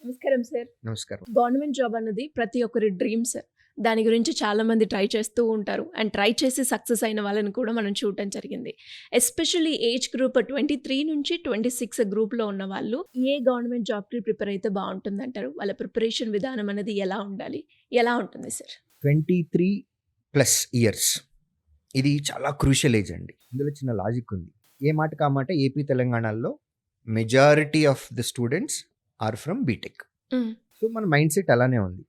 నమస్కారం సార్. నమస్కారం. Government job అన్నది ప్రతి ఒక్కరి డ్రీమ్ సార్. దాని గురించి చాలామంది ట్రై చేస్తూ ఉంటారు. అండ్ ట్రై చేసి సక్సెస్ అయిన వాళ్ళని కూడా మనం చూడటం జరిగింది. ఎస్పెషల్లీ ఏజ్ గ్రూప్ 23 నుంచి 26 గ్రూప్‌లో ఉన్న వాళ్ళు ఏ గవర్నమెంట్ జాబ్‌కి ప్రిపేర్ అయితే బావుంటుందంటారు? వాళ్ళ ప్రిపరేషన్ విధానం అనేది ఎలా ఉండాలి? ఎలా ఉంటుంది సార్? 23+ ఇయర్స్ ఇది చాలా క్రూషియల్ ఏజ్ అండి. ఇందులో చిన్న లాజిక్ ఉంది. ఏ మాటకి ఆ మాట ఏపీ, తెలంగాణలో majority of the students are from BTech. Hmm. So మన మైండ్ సెట్ అలానే ఉంది.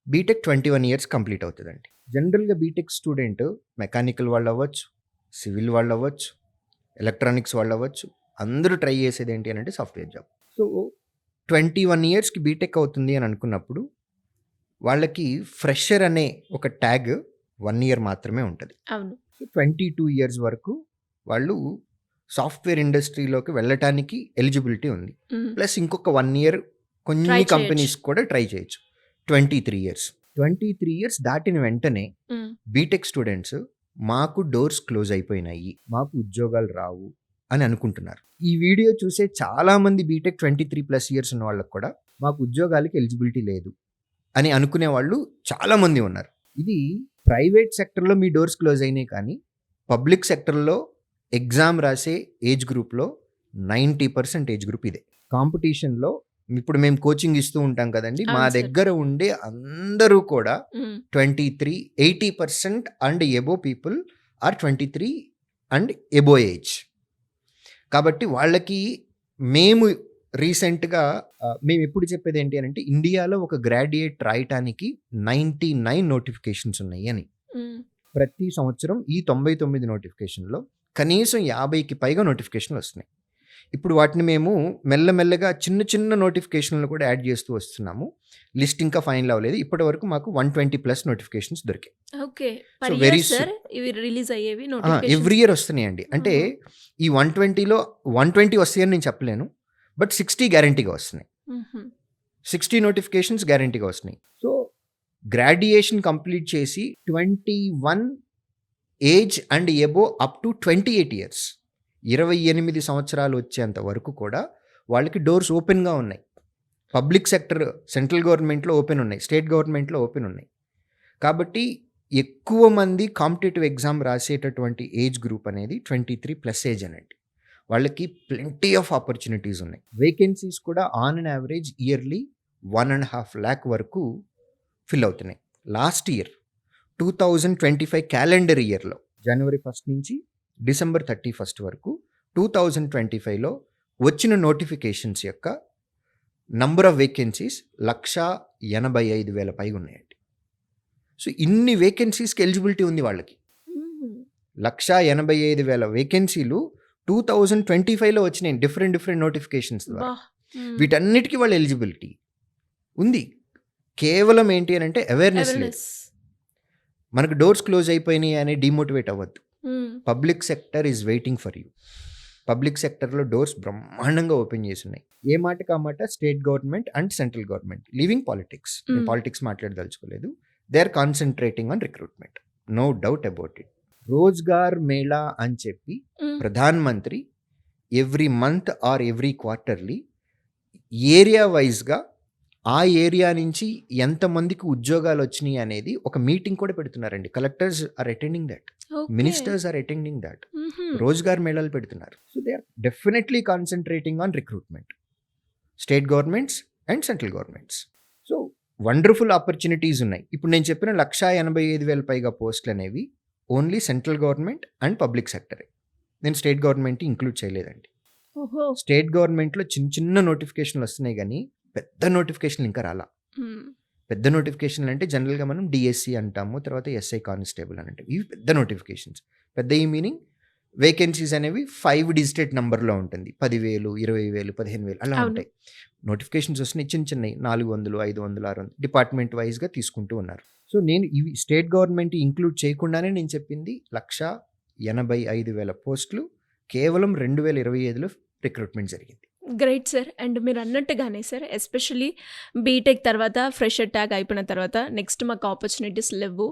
బీటెక్ 21 ఇయర్స్ కంప్లీట్ అవుతుందండి. జనరల్గా బీటెక్ స్టూడెంట్ మెకానికల్ వాళ్ళు అవ్వచ్చు, సివిల్ వాళ్ళు అవ్వచ్చు, ఎలక్ట్రానిక్స్ వాళ్ళు అవ్వచ్చు, అందరూ ట్రై చేసేది ఏంటి అని అంటే సాఫ్ట్వేర్ జాబ్. సో 21 ఇయర్స్కి బీటెక్ అవుతుంది అని అనుకున్నప్పుడు వాళ్ళకి ఫ్రెషర్ అనే ఒక ట్యాగ్ 1 ఇయర్ మాత్రమే ఉంటుంది. అవును. సో 22 ఇయర్స్ వరకు వాళ్ళు సాఫ్ట్వేర్ ఇండస్ట్రీలోకి వెళ్ళటానికి ఎలిజిబిలిటీ ఉంది. హ్మ్. ప్లస్ ఇంకొక 1 ఇయర్ కొన్ని Try చేయొచ్చు. కంపెనీస్ కూడా ట్రై చేయొచ్చు. 23 ఇయర్స్ దాటిన వెంటనే హ్మ్. బీటెక్ స్టూడెంట్స్ మాకు డోర్స్ క్లోజ్ అయిపోయినాయి, మాకు ఉద్యోగాలు రావు అని అనుకుంటున్నారు. ఈ వీడియో చూసే చాలామంది బీటెక్ 23+ ఇయర్స్ ఉన్న వాళ్ళకి కూడా మాకు ఉద్యోగాలకి ఎలిజిబిలిటీ లేదు అని అనుకునే వాళ్ళు చాలామంది ఉన్నారు. ఇది ప్రైవేట్ సెక్టర్లో మీ డోర్స్ క్లోజ్ అయినాయి, కానీ పబ్లిక్ సెక్టర్లో ఎగ్జామ్ రాసే ఏజ్ గ్రూప్లో 90% ఏజ్ గ్రూప్ ఇదే. కాంపిటీషన్లో ఇప్పుడు మేము కోచింగ్ ఇస్తూ ఉంటాం కదండి, మా అవును సార్. దగ్గర ఉండే అందరూ కూడా hmm. 80% and above people are 23 and above age. కాబట్టి వాళ్ళకి మేము రీసెంట్గా మేము ఎప్పుడు చెప్పేది ఏంటి అని అంటే, ఇండియాలో ఒక గ్రాడ్యుయేట్ రాయటానికి 99 నోటిఫికేషన్స్ ఉన్నాయి అని. హ్మ్. ప్రతి సంవత్సరం ఈ 99 నోటిఫికేషన్లో కనీసం 50కి పైగా నోటిఫికేషన్లు వస్తున్నాయి. ఇప్పుడు వాటిని మేము మెల్లమెల్లగా చిన్న చిన్న నోటిఫికేషన్లు కూడా యాడ్ చేస్తూ వస్తున్నాము. లిస్ట్ ఇంకా ఫైనల్ అవ్వలేదు. ఇప్పటి వరకు మాకు 120+ నోటిఫికేషన్స్ దొరికాయి. Okay. So per very year sir ఇవి రిలీజ్ అయ్యేవి ఎవ్రీ నోటిఫికేషన్స్? ఇయర్ వస్తున్నాయండి. అంటే ఈ 120లో 120 వస్తాయని నేను చెప్పలేను, బట్ 60 గ్యారంటీగా వస్తున్నాయి. హుహు. 60 నోటిఫికేషన్స్ గ్యారంటీగా వస్తున్నాయి. సో గ్రాడ్యుయేషన్ కంప్లీట్ చేసి 21 age and above up to 28 years, 28 సంవత్సరాలు వచ్చేంత వరకు కూడా వాళ్ళకి డోర్స్ ఓపెన్గా ఉన్నాయి. పబ్లిక్ సెక్టర్ సెంట్రల్ గవర్నమెంట్లో ఓపెన్ ఉన్నాయి, స్టేట్ గవర్నమెంట్లో ఓపెన్ ఉన్నాయి. కాబట్టి ఎక్కువ మంది కాంపిటేటివ్ ఎగ్జామ్ రాసేటటువంటి ఏజ్ గ్రూప్ అనేది 23+ ఏజ్ అనండి. వాళ్ళకి ప్లెంటీ ఆఫ్ ఆపర్చునిటీస్ ఉన్నాయి. వేకెన్సీస్ కూడా on an average yearly 1.5 lakh వరకు ఫిల్ అవుతున్నాయి. లాస్ట్ ఇయర్ 2025 క్యాలెండర్ ఇయర్లో జనవరి 1 నుంచి డిసెంబర్ 31 వరకు 2025లో వచ్చిన నోటిఫికేషన్స్ యొక్క నంబర్ ఆఫ్ వేకెన్సీస్ 185,000 పైగా ఉన్నాయండి. సో ఇన్ని వేకెన్సీస్కి ఎలిజిబిలిటీ ఉంది వాళ్ళకి. హ్మ్. 185,000 వేకెన్సీలు 2025లో వచ్చినాయి డిఫరెంట్ నోటిఫికేషన్స్ ద్వారా. అబ్బా! హ్మ్. వీటన్నిటికీ వాళ్ళ ఎలిజిబిలిటీ ఉంది. కేవలం ఏంటి అని అంటే అవేర్నెస్ లేదు. అవేర్‌నెస్. మనకు డోర్స్ క్లోజ్ అయిపోయినాయి అని డిమోటివేట్ అవ్వద్దు. Hmm. Public sector is waiting for you. Public సెక్టర్లో డోర్స్ బ్రహ్మాండంగా ఓపెన్ చేసి ఉన్నాయి. ఏ మాటకి ఆ మాట state government and central government leaving politics. నేను పాలిటిక్స్ మాట్లాడదలుచుకోలేదు. They are concentrating on recruitment, no doubt about it. Rozgar Mela అని చెప్పి hmm. Pradhan Mantri every month or every quarterly area వైజ్గా ఆ ఏరియా నుంచి ఎంతమందికి ఉద్యోగాలు వచ్చినాయి అనేది ఒక మీటింగ్ కూడా పెడుతున్నారండి. Collectors are attending that, okay. Ministers are attending that. హుహు. రోజ్గార్ మేళాలు పెడుతున్నారు. So they are definitely concentrating on recruitment, state governments and central governments. So wonderful opportunities ఉన్నాయి. ఇప్పుడు నేను చెప్పిన 185,000 పైగా పోస్టులు అనేవి only central government and public సెక్టరే. నేను స్టేట్ గవర్నమెంట్ ఇంక్లూడ్ చేయలేదండి. ఓహో! స్టేట్ గవర్నమెంట్లో చిన్న నోటిఫికేషన్లు వస్తున్నాయి, కానీ పెద్ద నోటిఫికేషన్లు ఇంకా రాలా. హ్మ్. పెద్ద నోటిఫికేషన్లు అంటే జనరల్గా మనం డిఎస్సి అంటాము, తర్వాత ఎస్ఐ కానిస్టేబుల్ అని అంటాం. ఇవి పెద్ద నోటిఫికేషన్స్. పెద్ద ఈ మీనింగ్ వేకెన్సీస్ అనేవి 5 డిజిటెడ్ నెంబర్లో ఉంటుంది. 10,000, 20,000, 15,000 అలా అవును. ఉంటాయి. నోటిఫికేషన్స్ వస్తున్నాయి చిన్నవి, 400, 500, 600 డిపార్ట్మెంట్ వైజ్గా తీసుకుంటూ ఉన్నారు. సో నేను ఇవి స్టేట్ గవర్నమెంట్ ఇంక్లూడ్ చేయకుండానే నేను చెప్పింది 185,000 పోస్టులు కేవలం 2025లో రిక్రూట్మెంట్ జరిగింది. Great sir. అండ్ మీరు అన్నట్టుగానే సార్, ఎస్పెషల్లీ బీటెక్ తర్వాత ఫ్రెషర్ ట్యాగ్ అయిపోయిన తర్వాత నెక్స్ట్ మాకు ఆపర్చునిటీస్ లేవు,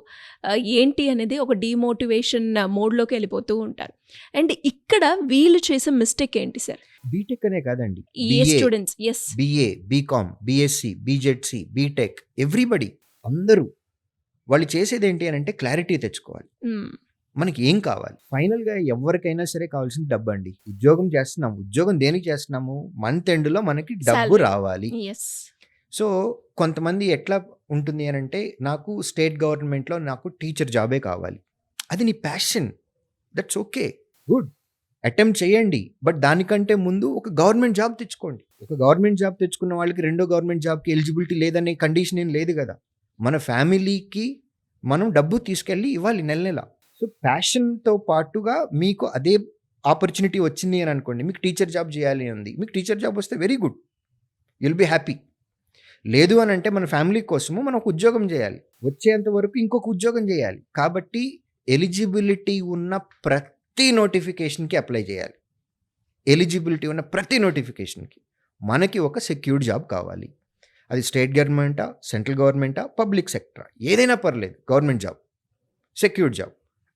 ఏంటి అనేది ఒక డీమోటివేషన్ మోడ్లోకి వెళ్ళిపోతూ ఉంటారు. అండ్ ఇక్కడ వీళ్ళు చేసే మిస్టేక్ ఏంటి సార్? బీటెక్ అనే కాదండి, ఏ students? Yes. BA, BCom, BSc, BZC, BTech, everybody, అందరూ వాళ్ళు చేసేది ఏంటి అని అంటే క్లారిటీ తెచ్చుకోవాలి. మనకి ఏం కావాలి? ఫైనల్గా ఎవరికైనా సరే కావాల్సింది డబ్బు అండి. ఉద్యోగం చేస్తున్నాము, ఉద్యోగం దేనికి చేస్తున్నాము? మంత్ ఎండ్లో మనకి డబ్బు Salary. రావాలి. ఎస్. సో కొంతమంది ఎట్లా ఉంటుంది అని అంటే, నాకు స్టేట్ గవర్నమెంట్లో నాకు టీచర్ జాబే కావాలి. అది నీ passion, that's okay, good, attempt చేయండి. బట్ దానికంటే ముందు ఒక గవర్నమెంట్ జాబ్ తెచ్చుకోండి. ఒక గవర్నమెంట్ జాబ్ తెచ్చుకున్న వాళ్ళకి రెండో గవర్నమెంట్ జాబ్కి ఎలిజిబిలిటీ లేదనే కండిషన్ ఏం లేదు కదా. మన ఫ్యామిలీకి మనం డబ్బు తీసుకెళ్ళి ఇవ్వాలి నెల నెల. సో ప్యాషన్తో పాటుగా మీకు అదే ఆపర్చునిటీ వచ్చింది అని అనుకోండి, మీకు టీచర్ జాబ్ చేయాలి అని ఉంది, మీకు టీచర్ జాబ్ వస్తే very good, you'll be happy. లేదు అని అంటే మన ఫ్యామిలీ కోసము మనం ఒక ఉద్యోగం చేయాలి, వచ్చేంత వరకు ఇంకొక ఉద్యోగం చేయాలి. కాబట్టి ఎలిజిబిలిటీ ఉన్న ప్రతి నోటిఫికేషన్కి అప్లై చేయాలి. ఎలిజిబిలిటీ ఉన్న ప్రతి నోటిఫికేషన్కి మనకి ఒక సెక్యూర్డ్ జాబ్ కావాలి. అది స్టేట్ గవర్నమెంటా, సెంట్రల్ గవర్నమెంటా, పబ్లిక్ సెక్టరా, ఏదైనా పర్లేదు, గవర్నమెంట్ జాబ్, సెక్యూర్డ్ జాబ్,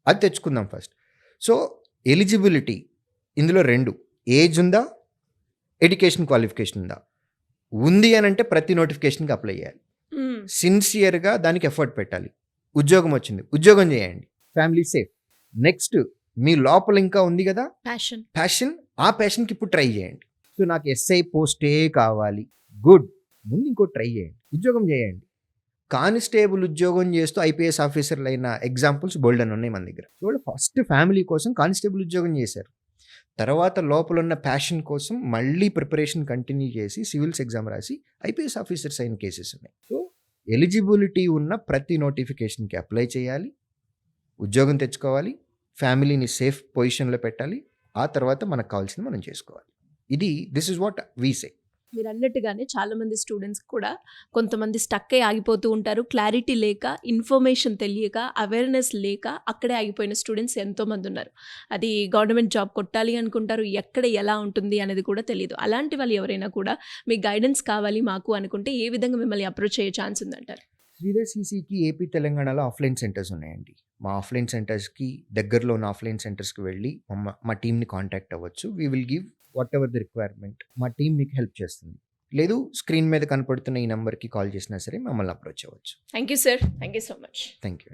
అది తెచ్చుకుందాం ఫస్ట్. సో ఎలిజిబిలిటీ ఇందులో రెండు, ఏజ్ ఉందా, ఎడ్యుకేషన్ క్వాలిఫికేషన్ ఉందా. ఉంది అని అంటే ప్రతి నోటిఫికేషన్కి అప్లై చేయాలి, సిన్సియర్గా దానికి ఎఫర్ట్ పెట్టాలి. ఉద్యోగం వచ్చింది, ఉద్యోగం చేయండి, ఫ్యామిలీ సేఫ్. నెక్స్ట్ మీ లోపల ఇంకా ఉంది కదా ప్యాషన్, ఆ ప్యాషన్కి ఇప్పుడు ట్రై చేయండి. సో నాకు ఎస్ఐ పోస్టే కావాలి, గుడ్, ముందు ఇంకో ట్రై చేయండి, ఉద్యోగం చేయండి. కానిస్టేబుల్ ఉద్యోగం చేస్తూ ఐపీఎస్ ఆఫీసర్లు అయిన ఎగ్జాంపుల్స్ బోల్డ్ అని ఉన్నాయి మన దగ్గర. సో వాళ్ళు ఫస్ట్ ఫ్యామిలీ కోసం కానిస్టేబుల్ ఉద్యోగం చేశారు, తర్వాత లోపల ఉన్న ప్యాషన్ కోసం మళ్ళీ ప్రిపరేషన్ కంటిన్యూ చేసి సివిల్స్ ఎగ్జామ్ రాసి ఐపీఎస్ ఆఫీసర్స్ అయిన కేసెస్ ఉన్నాయి. సో ఎలిజిబిలిటీ ఉన్న ప్రతి నోటిఫికేషన్కి అప్లై చేయాలి, ఉద్యోగం తెచ్చుకోవాలి, ఫ్యామిలీని సేఫ్ పొజిషన్లో పెట్టాలి, ఆ తర్వాత మనకు కావాల్సింది మనం చేసుకోవాలి. This is what we say. మీరు అన్నట్టుగానే చాలామంది స్టూడెంట్స్ కూడా కొంతమంది స్టక్ అయి ఆగిపోతూ ఉంటారు, క్లారిటీ లేక, ఇన్ఫర్మేషన్ తెలియక, అవేర్నెస్ లేక అక్కడే ఆగిపోయిన స్టూడెంట్స్ ఎంతోమంది ఉన్నారు. అది గవర్నమెంట్ జాబ్ కొట్టాలి అనుకుంటారు, ఎక్కడ ఎలా ఉంటుంది అనేది కూడా తెలియదు. అలాంటి వాళ్ళు ఎవరైనా కూడా మీ గైడెన్స్ కావాలి మాకు అనుకుంటే ఏ విధంగా మిమ్మల్ని అప్రోచ్ అయ్యే ఛాన్స్ ఉందంటారు? శ్రీధర్ సీసీకి ఏపీ తెలంగాణలో ఆఫ్లైన్ సెంటర్స్ ఉన్నాయండి. మా ఆఫ్లైన్ సెంటర్స్కి దగ్గరలో ఉన్న ఆఫ్లైన్ సెంటర్స్కి వెళ్ళి మా టీమ్ని కాంటాక్ట్ అవ్వచ్చు. We will give what ever the requirement. మా టీం మీకు హెల్ప్ చేస్తుంది. లేదు స్క్రీన్ మీద కనపడుతున్న ఈ నెంబర్కి కాల్ చేసినా సరే మమ్మల్ని అప్రోచ్ అవ్వచ్చు. Thank you sir, thank you so much. Thank you.